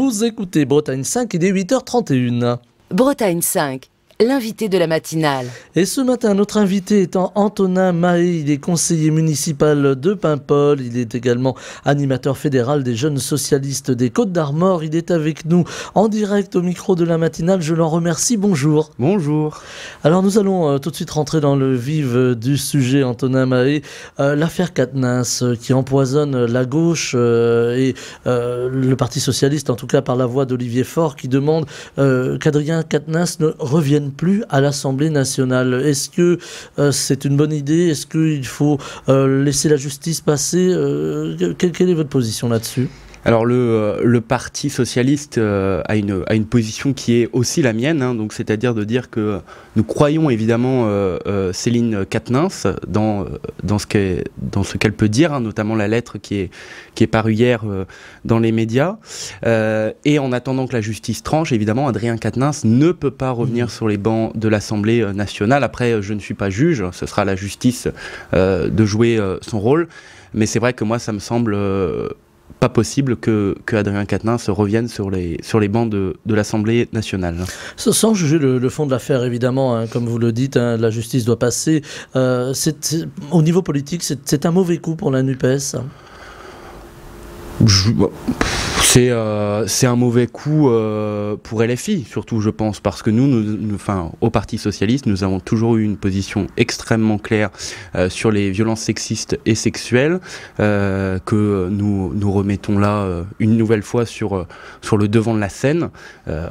Vous écoutez Bretagne 5, il est 8h31. Bretagne 5, l'invité de la matinale. Et ce matin, notre invité étant Antonin Mahé, il est conseiller municipal de Paimpol, il est également animateur fédéral des jeunes socialistes des Côtes-d'Armor. Il est avec nous en direct au micro de la matinale, je l'en remercie, bonjour. Bonjour. Alors nous allons tout de suite rentrer dans le vif du sujet, Antonin Mahé. L'affaire Quatennens qui empoisonne la gauche et le Parti socialiste, en tout cas par la voix d'Olivier Faure, qui demande qu'Adrien Quatennens ne revienne plus à l'Assemblée nationale. Est-ce que c'est une bonne idée? Est-ce qu'il faut laisser la justice passer? Quelle est votre position là-dessus? Alors le Parti socialiste a une position qui est aussi la mienne, hein, donc c'est-à-dire de dire que nous croyons évidemment Céline Quatennens dans ce qu'elle peut dire, hein, notamment la lettre qui est parue hier dans les médias. Et en attendant que la justice tranche, évidemment, Adrien Quatennens ne peut pas revenir sur les bancs de l'Assemblée nationale. Après, je ne suis pas juge, ce sera à la justice de jouer son rôle. Mais c'est vrai que moi, ça me semble pas possible que Adrien Quatennens revienne sur les bancs de l'Assemblée nationale. Sans juger le fond de l'affaire, évidemment, hein, comme vous le dites, hein, la justice doit passer. Au niveau politique, c'est un mauvais coup pour la NUPES. C'est un mauvais coup pour LFI, surtout je pense, parce que nous, au Parti Socialiste, nous avons toujours eu une position extrêmement claire sur les violences sexistes et sexuelles, que nous remettons là une nouvelle fois sur le devant de la scène.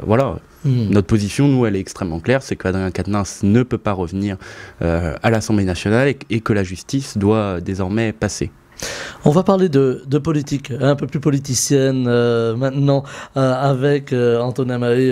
Voilà. Notre position, nous, elle est extrêmement claire, c'est qu'Adrien Quatennens ne peut pas revenir à l'Assemblée nationale et que la justice doit désormais passer. On va parler de politique, un peu plus politicienne maintenant, avec Antonin Mahé,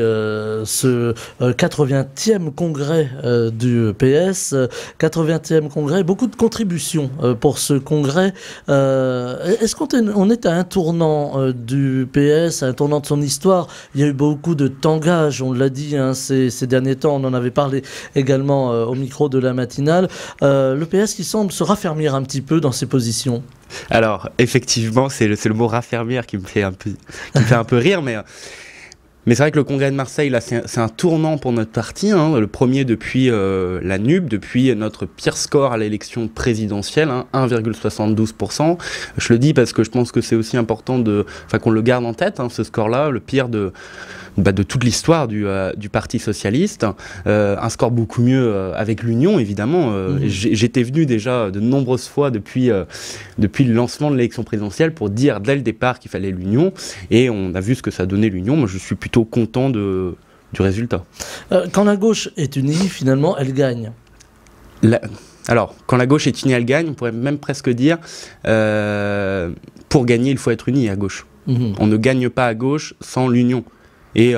ce 80e congrès du PS. 80e congrès, beaucoup de contributions pour ce congrès. Est-ce qu'on est à un tournant du PS, à un tournant de son histoire? Il y a eu beaucoup de tangage, on l'a dit, hein, ces derniers temps, on en avait parlé également au micro de la matinale. Le PS qui semble se raffermir un petit peu dans ses positions. Alors, effectivement, c'est le mot raffermir qui me fait un peu rire, mais c'est vrai que le congrès de Marseille, là, c'est un tournant pour notre parti, hein, le premier depuis la NUP, depuis notre pire score à l'élection présidentielle, hein, 1,72%. Je le dis parce que je pense que c'est aussi important qu'on le garde en tête, hein, ce score-là, le pire de toute l'histoire du Parti socialiste. Un score beaucoup mieux avec l'Union, évidemment. J'étais venu déjà de nombreuses fois depuis le lancement de l'élection présidentielle pour dire dès le départ qu'il fallait l'Union, et on a vu ce que ça donnait l'Union. Moi, je suis plutôt content du résultat. Quand la gauche est unie, finalement, elle gagne. Alors, quand la gauche est unie, elle gagne. On pourrait même presque dire, pour gagner, il faut être uni à gauche. On ne gagne pas à gauche sans l'Union. Et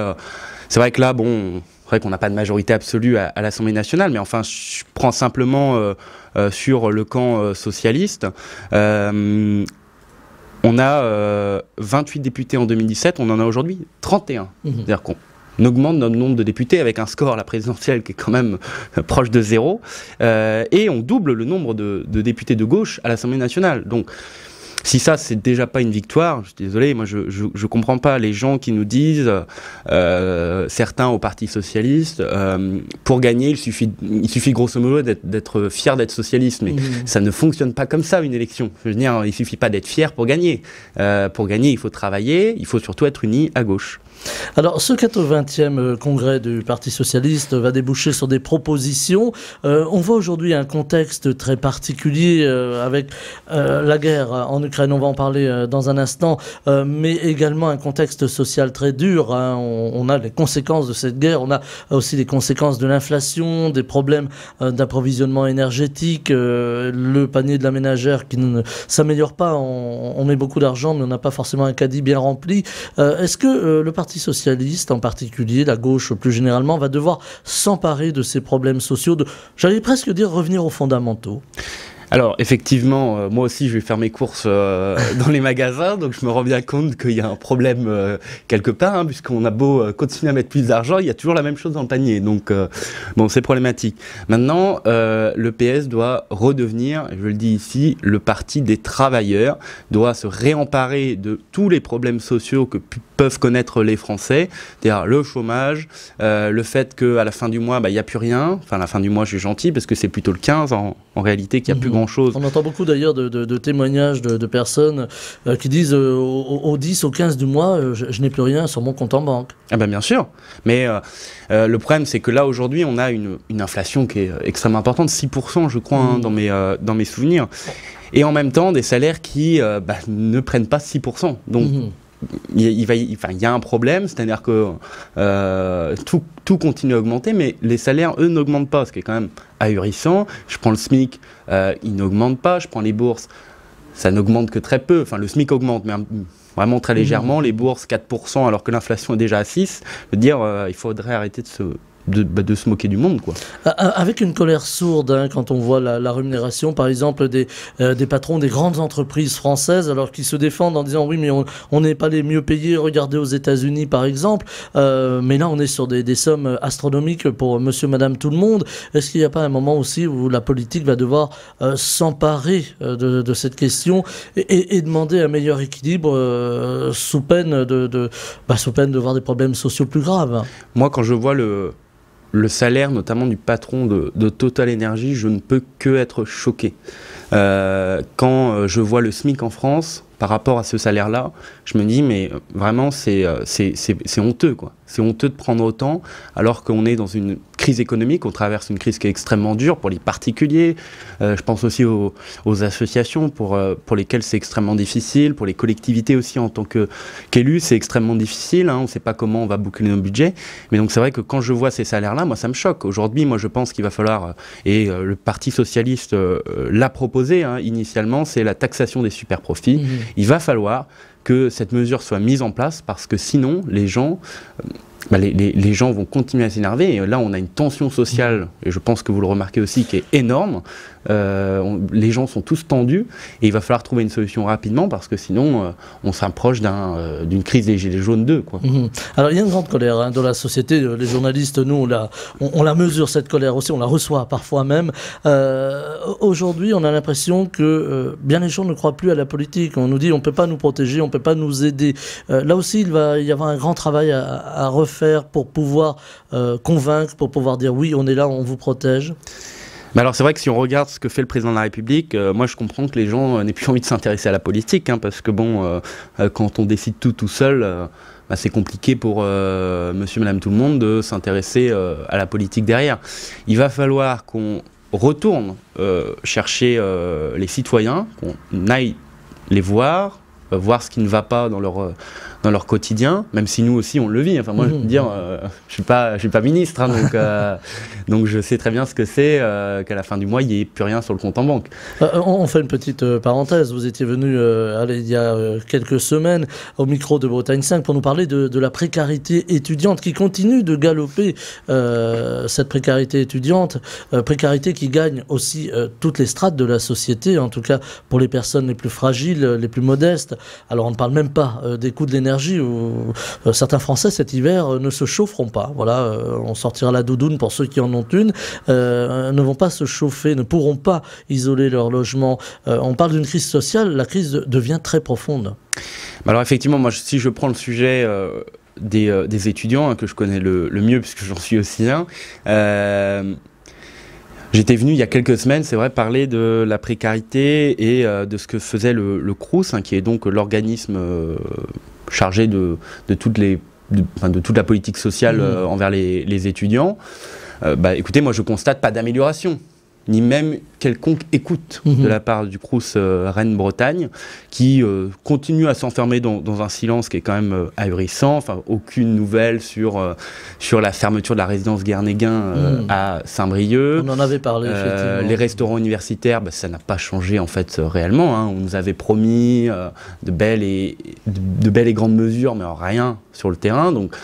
c'est vrai que là, c'est vrai qu'on n'a pas de majorité absolue à l'Assemblée nationale, mais enfin, je prends simplement sur le camp socialiste. On a 28 députés en 2017, on en a aujourd'hui 31. C'est-à-dire qu'on augmente notre nombre de députés avec un score à la présidentielle qui est quand même proche de 0, et on double le nombre de députés de gauche à l'Assemblée nationale. Donc, si ça, c'est déjà pas une victoire, je suis désolé, moi je comprends pas les gens qui nous disent, certains au Parti Socialiste, pour gagner, il suffit grosso modo d'être fier d'être socialiste, mais ça ne fonctionne pas comme ça une élection. Je veux dire, il suffit pas d'être fier pour gagner. Pour gagner, il faut travailler, il faut surtout être uni à gauche. Alors, ce 80e congrès du Parti socialiste va déboucher sur des propositions. On voit aujourd'hui un contexte très particulier avec la guerre en Ukraine, on va en parler dans un instant, mais également un contexte social très dur. Hein. On a les conséquences de cette guerre, on a aussi les conséquences de l'inflation, des problèmes d'approvisionnement énergétique, le panier de la ménagère qui ne s'améliore pas. On met beaucoup d'argent, mais on n'a pas forcément un caddie bien rempli. Est-ce que le Parti socialiste, en particulier, la gauche plus généralement, va devoir s'emparer de ces problèmes sociaux, j'allais presque dire revenir aux fondamentaux? Alors effectivement, moi aussi je vais faire mes courses dans les magasins, donc je me rends bien compte qu'il y a un problème quelque part, hein, puisqu'on a beau continuer à mettre plus d'argent, il y a toujours la même chose dans le panier, donc bon, c'est problématique. Maintenant, le PS doit redevenir, je le dis ici, le parti des travailleurs, doit se réemparer de tous les problèmes sociaux que peuvent connaître les Français, c'est-à-dire le chômage, le fait qu'à la fin du mois, il n'y a plus rien, enfin à la fin du mois je suis gentil, parce que c'est plutôt le 15 en réalité qu'il n'y a plus grand-chose. On entend beaucoup d'ailleurs de témoignages de personnes qui disent au 10, au 15 du mois, je n'ai plus rien sur mon compte en banque. Ah ben bien sûr, mais le problème c'est que là aujourd'hui on a une inflation qui est extrêmement importante, 6% je crois dans mes souvenirs, et en même temps des salaires qui ne prennent pas 6%. Donc il y a un problème, c'est-à-dire que tout continue à augmenter, mais les salaires, eux, n'augmentent pas, ce qui est quand même ahurissant. Je prends le SMIC, il n'augmente pas, je prends les bourses, ça n'augmente que très peu, enfin le SMIC augmente, mais vraiment très légèrement, les bourses 4%, alors que l'inflation est déjà à 6%, je veux dire, il faudrait arrêter de se moquer du monde, quoi. Avec une colère sourde, hein, quand on voit la rémunération, par exemple, des patrons des grandes entreprises françaises, alors qu'ils se défendent en disant oui, mais on n'est pas les mieux payés, regardez aux États-Unis par exemple, mais là on est sur des sommes astronomiques pour monsieur, madame, tout le monde. Est-ce qu'il n'y a pas un moment aussi où la politique va devoir s'emparer de cette question et demander un meilleur équilibre sous peine de voir des problèmes sociaux plus graves? Moi, quand je vois le salaire, notamment du patron de Total Energy, je ne peux que être choqué. Quand je vois le SMIC en France, par rapport à ce salaire-là, je me dis, mais vraiment, c'est honteux, quoi. C'est honteux de prendre autant, alors qu'on est dans une crise économique, on traverse une crise qui est extrêmement dure pour les particuliers, je pense aussi aux associations pour lesquelles c'est extrêmement difficile, pour les collectivités aussi en tant qu'élus, c'est extrêmement difficile, hein, on ne sait pas comment on va boucler nos budgets, mais donc c'est vrai que quand je vois ces salaires-là, moi ça me choque. Aujourd'hui, moi je pense qu'il va falloir, et le Parti Socialiste l'a proposé initialement, c'est la taxation des super profits. Il va falloir que cette mesure soit mise en place parce que sinon les gens les gens vont continuer à s'énerver, et là on a une tension sociale, et je pense que vous le remarquez aussi, qui est énorme. Les gens sont tous tendus et il va falloir trouver une solution rapidement parce que sinon on s'approche d'une crise des Gilets jaunes 2, quoi. Alors il y a une grande colère dans la société, les journalistes, nous on la mesure, cette colère aussi, on la reçoit parfois même. Aujourd'hui on a l'impression que bien les gens ne croient plus à la politique, on nous dit on ne peut pas nous protéger, on ne peut pas nous aider. Là aussi il va y avoir un grand travail à refaire pour pouvoir convaincre, pour pouvoir dire oui on est là, on vous protège. Mais alors c'est vrai que si on regarde ce que fait le président de la République, moi je comprends que les gens n'aient plus envie de s'intéresser à la politique, parce que bon, quand on décide tout seul, c'est compliqué pour monsieur, madame, tout le monde de s'intéresser à la politique derrière. Il va falloir qu'on retourne chercher les citoyens, qu'on aille les voir ce qui ne va pas dans leur quotidien, même si nous aussi on le vit. Enfin moi je veux dire, je suis pas ministre, donc je sais très bien ce que c'est qu'à la fin du mois il n'y ait plus rien sur le compte en banque. On fait une petite parenthèse. Vous étiez venu il y a quelques semaines au micro de Bretagne 5 pour nous parler de la précarité étudiante qui continue de galoper, cette précarité étudiante, précarité qui gagne aussi toutes les strates de la société, en tout cas pour les personnes les plus fragiles, les plus modestes. Alors on ne parle même pas des coûts de l'énergie où certains Français cet hiver ne se chaufferont pas. Voilà, on sortira la doudoune pour ceux qui en ont une, ne vont pas se chauffer, ne pourront pas isoler leur logement. On parle d'une crise sociale, la crise devient très profonde. Alors effectivement, moi si je prends le sujet des étudiants que je connais le mieux puisque j'en suis aussi un, j'étais venu il y a quelques semaines, c'est vrai, parler de la précarité et de ce que faisait le Crous, qui est donc l'organisme chargé de toute la politique sociale envers les étudiants. Écoutez, moi je constate pas d'amélioration, ni même quelconque écoute de la part du Crous Rennes-Bretagne, qui continue à s'enfermer dans un silence qui est quand même ahurissant. Enfin, aucune nouvelle sur la fermeture de la résidence Guernéguin à Saint-Brieuc. On en avait parlé, effectivement. Les restaurants universitaires, ça n'a pas changé en fait réellement. On nous avait promis de belles et grandes mesures, mais rien sur le terrain. Donc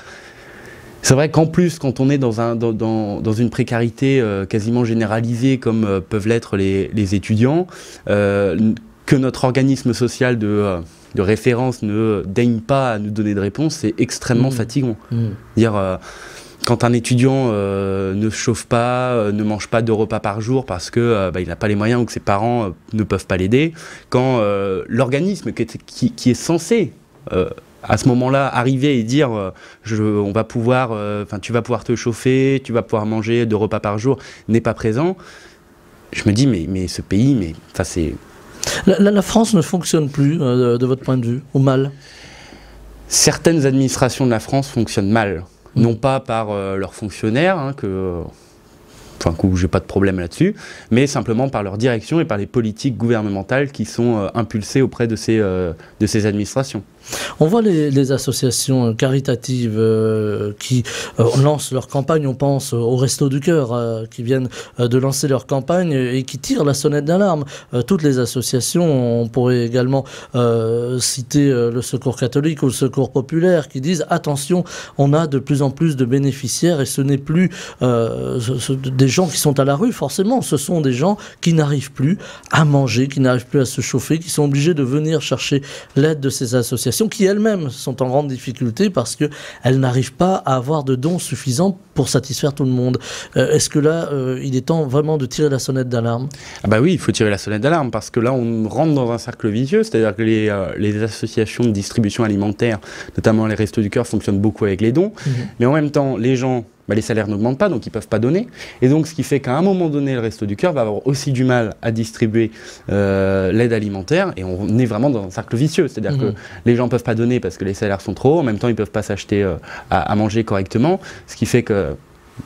C'est vrai qu'en plus, quand on est dans une précarité quasiment généralisée, comme peuvent l'être les étudiants, que notre organisme social de référence ne daigne pas à nous donner de réponse, c'est extrêmement fatigant. Dire, quand un étudiant ne se chauffe pas, ne mange pas 2 repas par jour parce que il n'a pas les moyens ou que ses parents ne peuvent pas l'aider, quand l'organisme qui est censé à ce moment-là, arriver et dire on va pouvoir, tu vas pouvoir te chauffer, tu vas pouvoir manger 2 repas par jour, n'est pas présent, je me dis, mais ce pays, c'est... La France ne fonctionne plus, de votre point de vue, ou mal? Certaines administrations de la France fonctionnent mal. Non pas par leurs fonctionnaires, où j'ai pas de problème là-dessus, mais simplement par leur direction et par les politiques gouvernementales qui sont impulsées auprès de ces administrations. On voit les associations caritatives qui lancent leur campagne, on pense aux Restos du Cœur, qui viennent de lancer leur campagne et qui tirent la sonnette d'alarme. Toutes les associations, on pourrait également citer le Secours catholique ou le Secours populaire, qui disent attention, on a de plus en plus de bénéficiaires et ce n'est plus des gens qui sont à la rue, forcément, ce sont des gens qui n'arrivent plus à manger, qui n'arrivent plus à se chauffer, qui sont obligés de venir chercher l'aide de ces associations qui elles-mêmes sont en grande difficulté parce qu'elles n'arrivent pas à avoir de dons suffisants pour satisfaire tout le monde. Est-ce que là, il est temps vraiment de tirer la sonnette d'alarme? Ah bah oui, il faut tirer la sonnette d'alarme parce que là, on rentre dans un cercle vicieux, c'est-à-dire que les associations de distribution alimentaire, notamment les Restos du Cœur, fonctionnent beaucoup avec les dons, mais en même temps, les gens... les salaires n'augmentent pas, donc ils ne peuvent pas donner. Et donc, ce qui fait qu'à un moment donné, le Resto du Cœur va avoir aussi du mal à distribuer l'aide alimentaire. Et on est vraiment dans un cercle vicieux. C'est-à-dire que les gens ne peuvent pas donner parce que les salaires sont trop hauts. En même temps, ils ne peuvent pas s'acheter à manger correctement. Ce qui fait que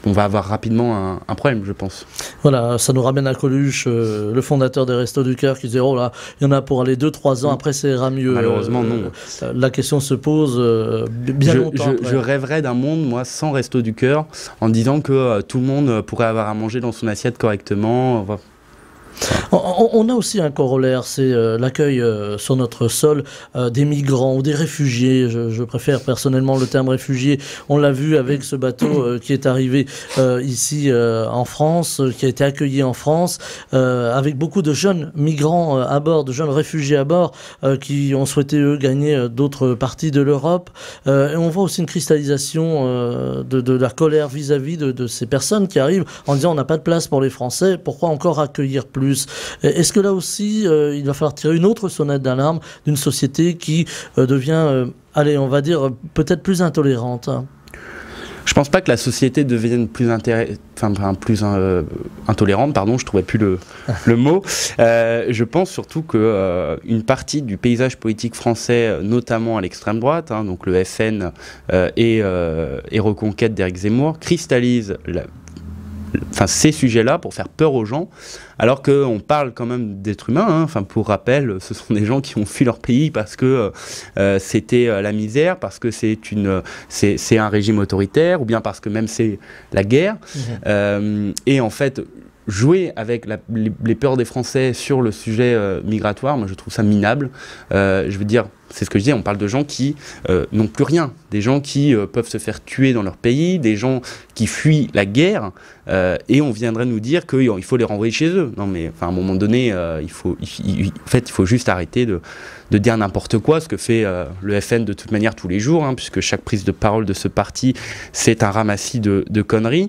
on va avoir rapidement un problème, je pense. Voilà, ça nous ramène à Coluche, le fondateur des Restos du Cœur, qui disait « Oh là, il y en a pour aller 2-3 ans, après ça ira mieux ». Malheureusement, non. La question se pose bien longtemps après. Je rêverais d'un monde, moi, sans Restos du Cœur, en disant que tout le monde pourrait avoir à manger dans son assiette correctement. On a aussi un corollaire, c'est l'accueil sur notre sol des migrants ou des réfugiés. Je préfère personnellement le terme réfugié. On l'a vu avec ce bateau qui est arrivé ici en France, qui a été accueilli en France, avec beaucoup de jeunes migrants à bord, de jeunes réfugiés à bord, qui ont souhaité, eux, gagner d'autres parties de l'Europe. Et on voit aussi une cristallisation de la colère vis-à-vis de ces personnes qui arrivent en disant on n'a pas de place pour les Français, pourquoi encore accueillir plus? Est-ce que là aussi, il va falloir tirer une autre sonnette d'alarme d'une société qui devient, allez, on va dire, peut-être plus intolérante? Je pense pas que la société devienne plus intolérante, pardon, je trouvais plus le mot. Je pense surtout que une partie du paysage politique français, notamment à l'extrême droite, donc le FN et Reconquête d'Éric Zemmour, cristallise ces sujets-là pour faire peur aux gens, alors qu'on parle quand même d'êtres humains. Pour rappel, ce sont des gens qui ont fui leur pays parce que c'était la misère, parce que c'est un régime autoritaire, ou bien parce que même c'est la guerre. Et en fait, jouer avec les peurs des Français sur le sujet migratoire, moi je trouve ça minable. Je veux dire, c'est ce que je dis, on parle de gens qui n'ont plus rien, des gens qui peuvent se faire tuer dans leur pays, des gens qui fuient la guerre, et on viendrait nous dire qu'il faut les renvoyer chez eux. Non mais à un moment donné, il faut juste arrêter de dire n'importe quoi, ce que fait le FN de toute manière tous les jours, puisque chaque prise de parole de ce parti, c'est un ramassis de conneries.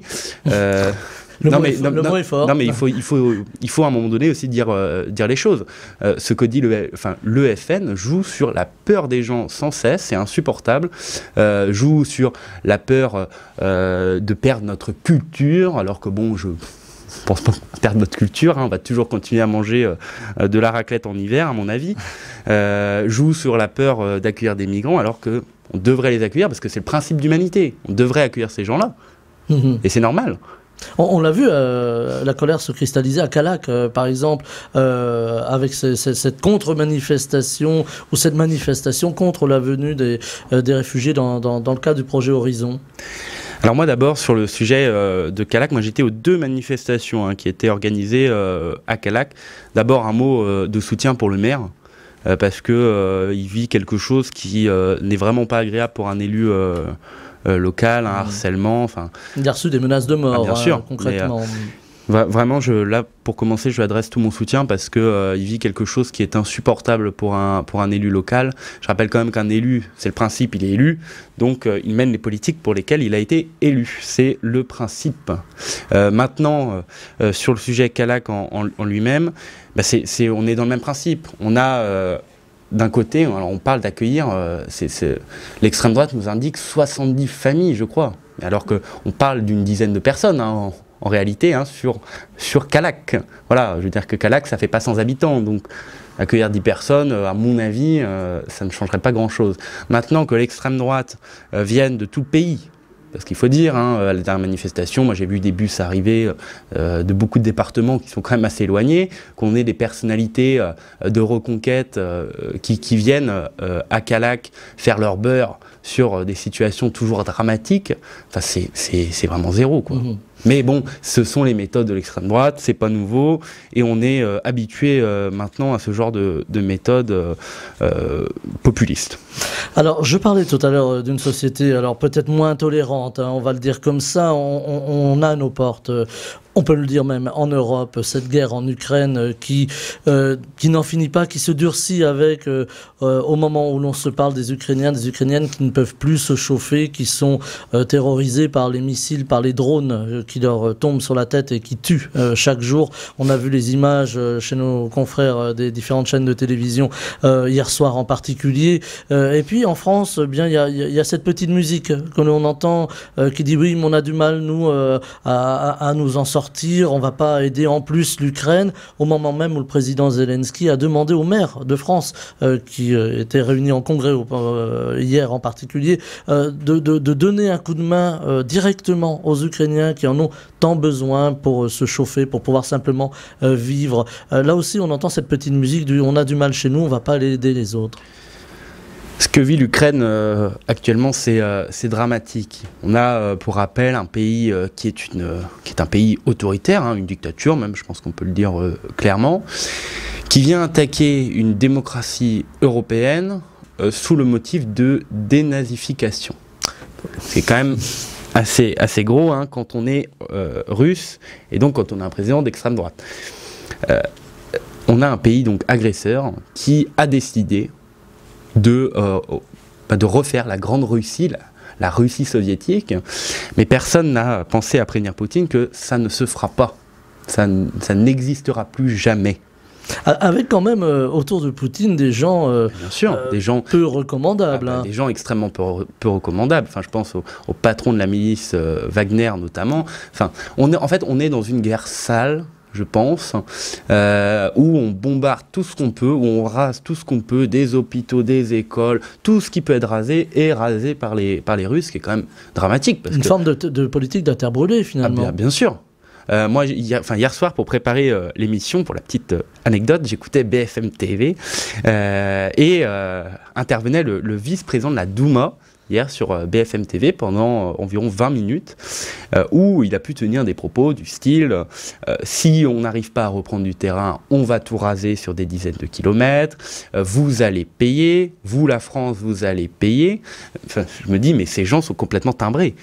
Le mot est fort. Non, mais il faut à un moment donné aussi dire les choses. Ce que dit le FN joue sur la peur des gens sans cesse, c'est insupportable. Joue sur la peur de perdre notre culture, alors que bon, je pense pas perdre notre culture, on va toujours continuer à manger de la raclette en hiver, à mon avis. Joue sur la peur d'accueillir des migrants, alors qu'on devrait les accueillir, parce que c'est le principe d'humanité. On devrait accueillir ces gens-là. Et c'est normal. On l'a vu, la colère se cristalliser à Callac, par exemple, avec cette contre-manifestation ou cette manifestation contre la venue des réfugiés dans le cadre du projet Horizon. Alors moi d'abord sur le sujet de Callac, moi j'étais aux 2 manifestations qui étaient organisées à Callac. D'abord un mot de soutien pour le maire. parce que il vit quelque chose qui n'est vraiment pas agréable pour un élu local, un harcèlement. Enfin, il a reçu des menaces de mort, bien sûr, concrètement. Vraiment, là, pour commencer, je lui adresse tout mon soutien parce que il vit quelque chose qui est insupportable pour un élu local. Je rappelle quand même qu'un élu, c'est le principe, il est élu, donc il mène les politiques pour lesquelles il a été élu. C'est le principe. Maintenant, sur le sujet Callac en lui-même, on est dans le même principe. On a d'un côté, alors on parle d'accueillir, l'extrême droite nous indique 70 familles, je crois, alors qu'on parle d'une dizaine de personnes, hein, en réalité, hein, sur Callac. Voilà, je veux dire que Callac, ça fait pas 100 habitants, donc accueillir 10 personnes, à mon avis, ça ne changerait pas grand-chose. Maintenant que l'extrême droite vienne de tout le pays, parce qu'il faut dire, hein, à la dernière manifestation, moi j'ai vu des bus arriver de beaucoup de départements qui sont quand même assez éloignés, qu'on ait des personnalités de reconquête qui viennent à Callac faire leur beurre sur des situations toujours dramatiques, enfin, c'est vraiment zéro, quoi. Mais bon, ce sont les méthodes de l'extrême droite, c'est pas nouveau, et on est habitué maintenant à ce genre de méthodes populistes. Alors, je parlais tout à l'heure d'une société, alors peut-être moins tolérante, hein, on va le dire comme ça, on a à nos portes. On peut le dire même en Europe, cette guerre en Ukraine qui n'en finit pas, qui se durcit avec, au moment où l'on se parle des Ukrainiens, des Ukrainiennes qui ne peuvent plus se chauffer, qui sont terrorisés par les missiles, par les drones qui leur tombent sur la tête et qui tuent chaque jour. On a vu les images chez nos confrères des différentes chaînes de télévision hier soir en particulier. Et puis en France, bien il y a cette petite musique que l'on entend qui dit oui, mais on a du mal nous à nous en sortir. On ne va pas aider en plus l'Ukraine, au moment même où le président Zelensky a demandé aux maires de France, qui étaient réunis en congrès hier en particulier, de donner un coup de main directement aux Ukrainiens qui en ont tant besoin pour se chauffer, pour pouvoir simplement vivre. Là aussi, on entend cette petite musique du « on a du mal chez nous, on ne va pas aller aider les autres ». Ce que vit l'Ukraine actuellement, c'est dramatique. On a, pour rappel, un pays qui est un pays autoritaire, hein, une dictature même, je pense qu'on peut le dire clairement, qui vient attaquer une démocratie européenne sous le motif de dénazification. C'est quand même assez gros, hein, quand on est russe et donc quand on a un président d'extrême droite. On a un pays donc agresseur qui a décidé de refaire la grande Russie, la Russie soviétique, mais personne n'a pensé à prévenir Poutine que ça ne se fera pas, ça n'existera plus jamais. Avec quand même autour de Poutine des gens, bien sûr, des gens peu recommandables. Hein. Des gens extrêmement peu recommandables. Enfin, je pense au patron de la milice Wagner notamment. Enfin, on est dans une guerre sale, je pense, où on bombarde tout ce qu'on peut, où on rase tout ce qu'on peut, des hôpitaux, des écoles, tout ce qui peut être rasé est rasé par les Russes, ce qui est quand même dramatique. Parce forme de politique de terre brûlée, finalement. Bien sûr. Moi, hier soir, pour préparer l'émission, pour la petite anecdote, j'écoutais BFM TV et intervenait le vice-président de la Douma, hier sur BFM TV pendant environ 20 minutes, où il a pu tenir des propos du style si on n'arrive pas à reprendre du terrain, on va tout raser sur des dizaines de kilomètres, vous allez payer, vous la France, vous allez payer. Enfin, je me dis, mais ces gens sont complètement timbrés.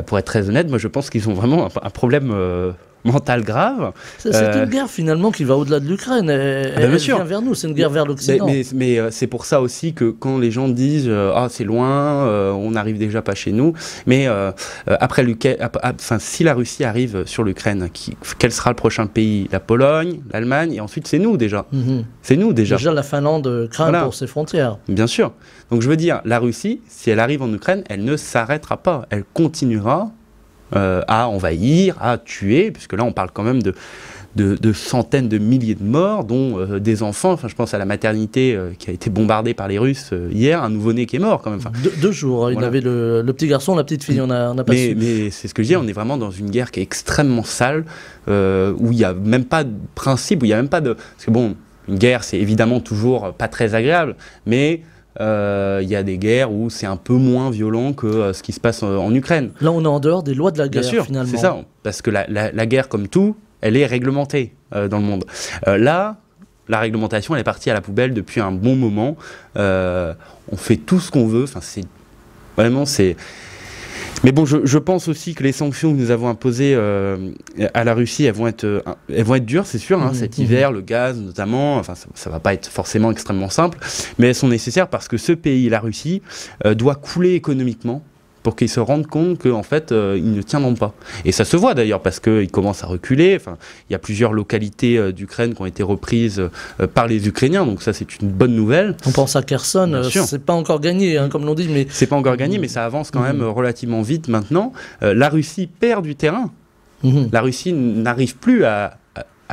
Pour être très honnête, moi je pense qu'ils ont vraiment un problème mental grave. C'est une guerre finalement qui va au-delà de l'Ukraine. Elle vient vers nous, c'est une guerre vers l'Occident. Mais c'est pour ça aussi que quand les gens disent ah c'est loin, on n'arrive déjà pas chez nous. Mais si la Russie arrive sur l'Ukraine, quel sera le prochain pays? La Pologne, l'Allemagne, et ensuite c'est nous déjà. C'est nous déjà. Déjà la Finlande craint pour ses frontières. Bien sûr. Donc je veux dire, la Russie, si elle arrive en Ukraine, elle ne s'arrêtera pas. Elle continuera à envahir, à tuer, puisque là on parle quand même de centaines de milliers de morts, dont des enfants. Enfin, je pense à la maternité qui a été bombardée par les Russes hier, un nouveau-né qui est mort quand même. Enfin, 2 jours, voilà. Il avait le petit garçon, la petite fille, on n'a pas su. Mais c'est ce que je dis, on est vraiment dans une guerre qui est extrêmement sale, où il n'y a même pas de principe, où il n'y a même pas de... Parce que bon, une guerre, c'est évidemment toujours pas très agréable, mais... il y a des guerres où c'est un peu moins violent que ce qui se passe en Ukraine. Là, on est en dehors des lois de la guerre, bien sûr, finalement. C'est ça, parce que la guerre, comme tout, elle est réglementée dans le monde. Là, la réglementation, elle est partie à la poubelle depuis un bon moment. On fait tout ce qu'on veut. Enfin, c'est vraiment, c'est... Mais bon, je pense aussi que les sanctions que nous avons imposées à la Russie, elles vont être dures, c'est sûr, cet hiver, le gaz notamment, enfin ça va pas être forcément extrêmement simple, mais elles sont nécessaires parce que ce pays, la Russie, doit couler économiquement pour qu'ils se rendent compte qu'en fait, ils ne tiendront pas. Et ça se voit d'ailleurs, parce qu'ils commencent à reculer. Enfin, il y a plusieurs localités d'Ukraine qui ont été reprises par les Ukrainiens, donc ça, c'est une bonne nouvelle. On pense à Kherson, c'est pas encore gagné, comme l'on dit, mais... C'est pas encore gagné, mais ça avance quand même relativement vite maintenant. La Russie perd du terrain. La Russie n'arrive plus à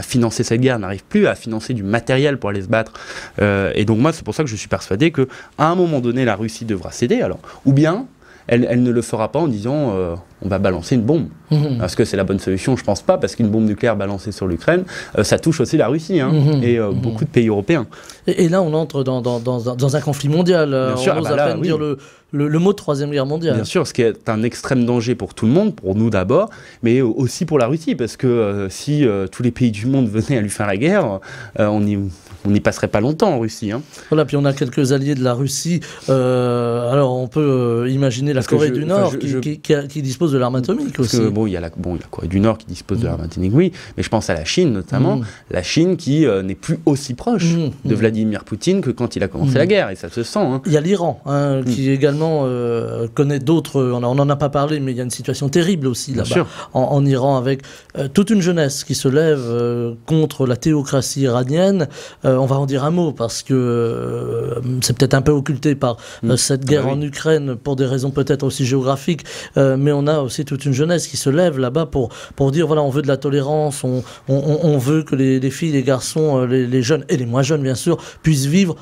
financer cette guerre, n'arrive plus à financer du matériel pour aller se battre. Et donc moi, c'est pour ça que je suis persuadé qu'à un moment donné, la Russie devra céder. Alors, ou bien... Elle ne le fera pas en disant on va balancer une bombe. Est-ce que c'est la bonne solution? Je pense pas, parce qu'une bombe nucléaire balancée sur l'Ukraine, ça touche aussi la Russie et beaucoup de pays européens. Et là, on entre dans un conflit mondial. Bien sûr, on ose à peine dire le mot de Troisième Guerre mondiale. Bien sûr, ce qui est un extrême danger pour tout le monde, pour nous d'abord, mais aussi pour la Russie, parce que si tous les pays du monde venaient à lui faire la guerre, on n'y passerait pas longtemps en Russie. Voilà, puis on a quelques alliés de la Russie. Alors on peut imaginer la Corée du Nord qui dispose de l'arme atomique aussi. Bon, il y a la Corée du Nord qui dispose de l'arme atomique, oui, mais je pense à la Chine notamment. La Chine qui n'est plus aussi proche de Vladimir Poutine que quand il a commencé la guerre, et ça se sent. Il y a l'Iran qui également connaît d'autres, on n'en a pas parlé, mais il y a une situation terrible aussi là-bas en Iran, avec toute une jeunesse qui se lève contre la théocratie iranienne. On va en dire un mot parce que c'est peut-être un peu occulté par cette guerre en Ukraine pour des raisons peut-être aussi géographiques, mais on a aussi toute une jeunesse qui se lève là-bas pour dire voilà, on veut de la tolérance, on veut que les filles, les garçons, les jeunes et les moins jeunes bien sûr puissent vivre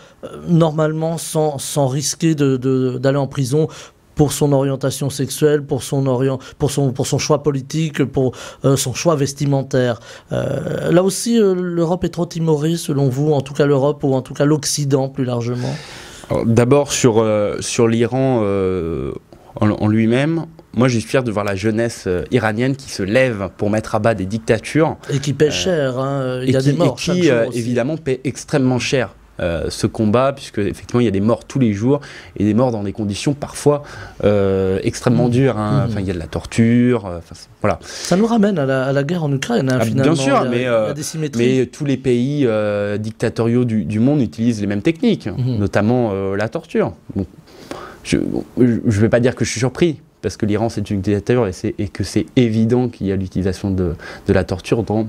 normalement sans risquer d'aller en prison pour son orientation sexuelle, pour son choix politique, pour son choix vestimentaire. Là aussi, l'Europe est trop timorée, selon vous, en tout cas l'Europe, ou en tout cas l'Occident plus largement? D'abord, sur l'Iran en lui-même, moi, je suis fier de voir la jeunesse iranienne qui se lève pour mettre à bas des dictatures. Et qui paie cher, il y a des morts chaque jour aussi. Évidemment, paie extrêmement cher. Ce combat, puisque effectivement il y a des morts tous les jours, et des morts dans des conditions parfois extrêmement dures. Enfin, il y a de la torture. Voilà. Ça nous ramène à la guerre en Ukraine, finalement. Bien sûr, il y a des symétries. Mais tous les pays dictatoriaux du monde utilisent les mêmes techniques, notamment la torture. Bon, je ne vais pas dire que je suis surpris, parce que l'Iran c'est une dictature et que c'est évident qu'il y a l'utilisation de la torture dans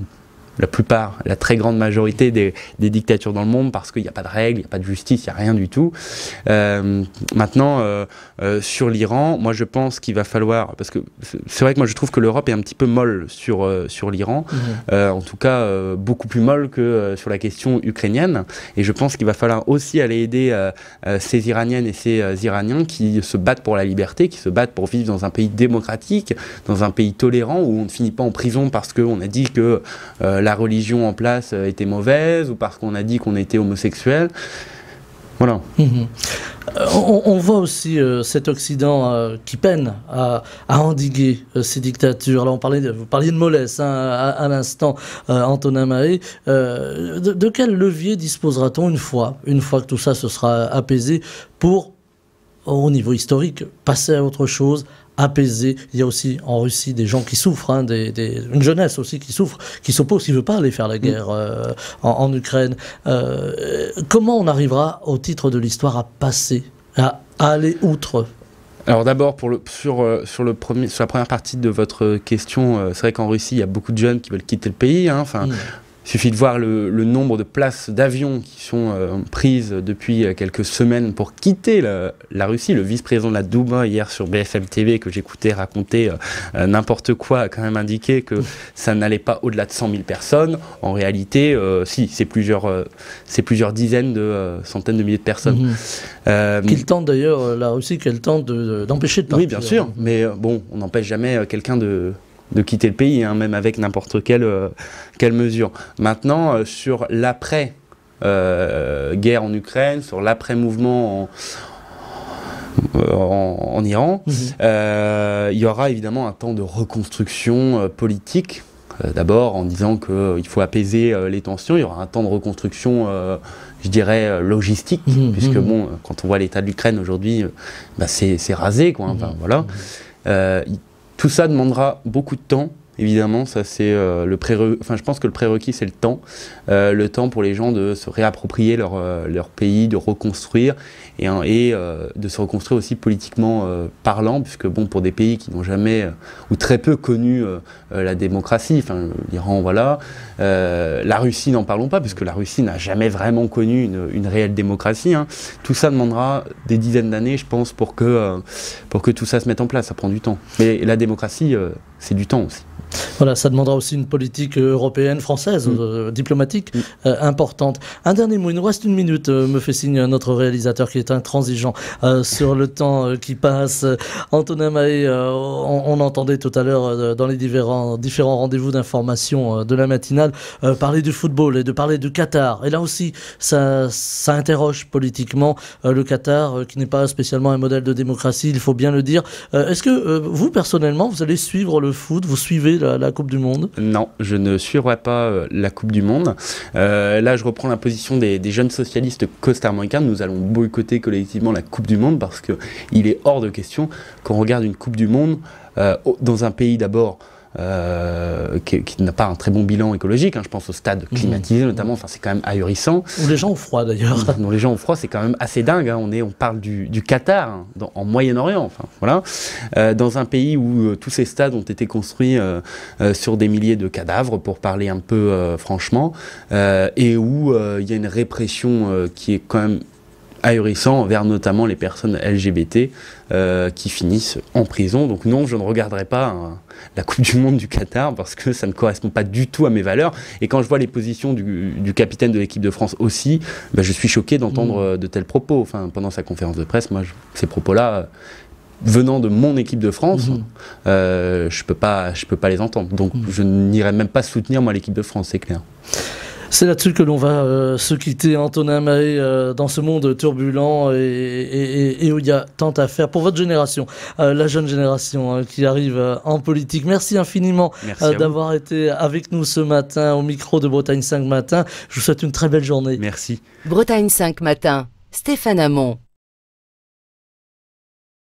la très grande majorité des dictatures dans le monde, parce qu'il n'y a pas de règles, il n'y a pas de justice, il n'y a rien du tout. Maintenant, sur l'Iran, moi je pense qu'il va falloir, parce que c'est vrai que moi je trouve que l'Europe est un petit peu molle sur l'Iran, en tout cas beaucoup plus molle que sur la question ukrainienne, et je pense qu'il va falloir aussi aller aider ces Iraniennes et ces Iraniens qui se battent pour la liberté, qui se battent pour vivre dans un pays démocratique, dans un pays tolérant, où on ne finit pas en prison parce qu'on a dit que la religion en place était mauvaise, ou parce qu'on a dit qu'on était homosexuel. Voilà. On voit aussi cet Occident qui peine à endiguer ces dictatures. Là, vous parliez de mollesse à l'instant, Antonin Mahé. De quel levier disposera-t-on une fois que tout ça se sera apaisé pour, au niveau historique, passer à autre chose, apaiser? Il y a aussi en Russie des gens qui souffrent, une jeunesse aussi qui souffre, qui s'oppose, qui ne veut pas aller faire la guerre en Ukraine. Comment on arrivera, au titre de l'histoire, à passer, à aller outre? Alors d'abord, sur la première partie de votre question, c'est vrai qu'en Russie, il y a beaucoup de jeunes qui veulent quitter le pays. Il suffit de voir le nombre de places d'avions qui sont prises depuis quelques semaines pour quitter la Russie. Le vice-président de la Douma, hier sur BFM TV, que j'écoutais raconter n'importe quoi, a quand même indiqué que ça n'allait pas au-delà de 100 000 personnes. En réalité, si, c'est plusieurs dizaines de centaines de milliers de personnes. Qu'il tente d'ailleurs, la Russie, qu'elle tente d'empêcher de partir. Oui, bien sûr, mais bon, on n'empêche jamais quelqu'un de quitter le pays, même avec n'importe quelle mesure. Maintenant, sur l'après guerre en Ukraine, sur l'après-mouvement en Iran, il y aura évidemment un temps de reconstruction politique D'abord en disant qu'il faut apaiser les tensions, il y aura un temps de reconstruction, je dirais, logistique, puisque bon, quand on voit l'état de l'Ukraine aujourd'hui, c'est rasé, quoi. Enfin, voilà. Tout ça demandera beaucoup de temps. Évidemment, ça c'est je pense que le prérequis c'est le temps pour les gens de se réapproprier leur pays, de reconstruire et de se reconstruire aussi politiquement parlant, puisque bon, pour des pays qui n'ont jamais ou très peu connu la démocratie, enfin l'Iran, voilà, la Russie n'en parlons pas, puisque la Russie n'a jamais vraiment connu une réelle démocratie, hein. Tout ça demandera des dizaines d'années, je pense, pour que tout ça se mette en place. Ça prend du temps. Mais la démocratie, c'est du temps aussi. Voilà, ça demandera aussi une politique européenne, française, diplomatique importante. Un dernier mot, il nous reste 1 minute, me fait signe notre réalisateur qui est intransigeant sur le temps qui passe. Antonin Mahé, on entendait tout à l'heure dans les différents rendez-vous d'information de la matinale parler du football et de parler du Qatar. Et là aussi, ça interroge politiquement le Qatar, qui n'est pas spécialement un modèle de démocratie, il faut bien le dire. Est-ce que vous, personnellement, vous allez suivre le foot, vous suivez la Coupe du Monde? Non, je ne suivrai pas la Coupe du Monde. Là, je reprends la position des jeunes socialistes costa-ricains. Nous allons boycotter collectivement la Coupe du Monde parce qu'il est hors de question qu'on regarde une Coupe du Monde dans un pays d'abord qui n'a pas un très bon bilan écologique, hein, je pense au stade climatisé notamment, enfin c'est quand même ahurissant. Où les gens ont froid d'ailleurs. Les gens ont froid, c'est quand même assez dingue, hein. On parle du Qatar, hein, en Moyen-Orient, enfin voilà, dans un pays où tous ces stades ont été construits sur des milliers de cadavres, pour parler un peu franchement, et où il y a une répression qui est quand même ahurissant envers notamment les personnes LGBT qui finissent en prison. Donc non, je ne regarderai pas la Coupe du Monde du Qatar parce que ça ne correspond pas du tout à mes valeurs. Et quand je vois les positions du capitaine de l'équipe de France aussi, je suis choqué d'entendre de tels propos. Enfin, pendant sa conférence de presse, moi, ces propos-là, venant de mon équipe de France, je peux pas les entendre. Donc je n'irai même pas soutenir moi l'équipe de France, c'est clair. C'est là-dessus que l'on va se quitter, Antonin Mahé, dans ce monde turbulent et où il y a tant à faire pour votre génération, la jeune génération qui arrive en politique. Merci infiniment d'avoir été avec nous ce matin au micro de Bretagne 5 Matin. Je vous souhaite une très belle journée. Merci. Bretagne 5 Matin, Stéphane Hamon.